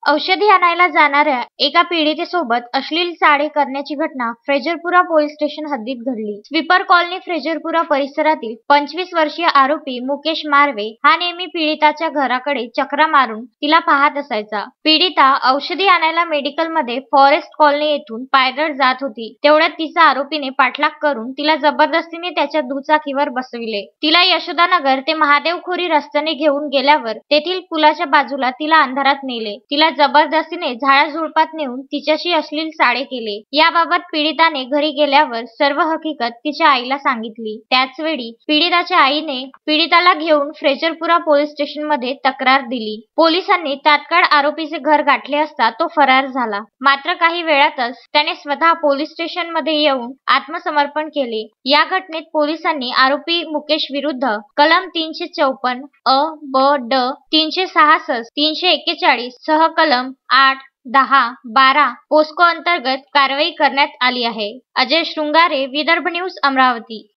औषधी आणायला जाणाऱ्या एका पीडितेसोबत अश्लील चाळे करण्याची घटना फ्रेजरपुरा पोलीस स्टेशन हद्दीत घडली. स्वीपर कॉलनी फ्रेजरपुरा परिसरातील 25 वर्षीय आरोपी मुकेश मार्वे हा नेहमी पीडिताच्या घराकडे चक्रा मारून तिला पाहत असायचा. पीडिता औषधी आणायला मेडिकलमध्ये फॉरेस्ट कॉलनी येथून पायदळ जात होती. तेवढ्यात तिचा आरोपीने पाठलाग करून तिला जबरदस्तीने त्याच्या दुचाकीवर बसविले. तिला यशोदानगर ते महादेवखोरी रस्त्याने घेऊन गेल्यावर तेथील पुलाच्या बाजूला तिला अंधारात नेले. तिला जबरदस्तीने झाडाझुडपात नेऊन तिच्याशी अश्लील चाळे केले. याबाबत पीडिताने घरी गेल्यावर सर्व हकीकत तिच्या आईला सांगितली. त्याचवेळी पीडिताच्या आईने पीडिताला घेऊन फ्रेजरपुरा पोलीस स्टेशनमध्ये तक्रार दिली. पोलिसांनी तात्काळ आरोपीचे घर गाठले असता तो फरार झाला. मात्र काही वेळातच त्याने स्वतः पोलीस स्टेशनमध्ये येऊन आत्मसमर्पण केले. या घटनेत पोलिसांनी आरोपी मुकेश विरुद्ध कलम 354 अ, ब, ड, 366, 341 सह कलम 8, 10, 12 पोस्को अंतर्गत कारवाई करण्यात आली आहे. अजय शृंगारे, विदर्भ न्यूज, अमरावती.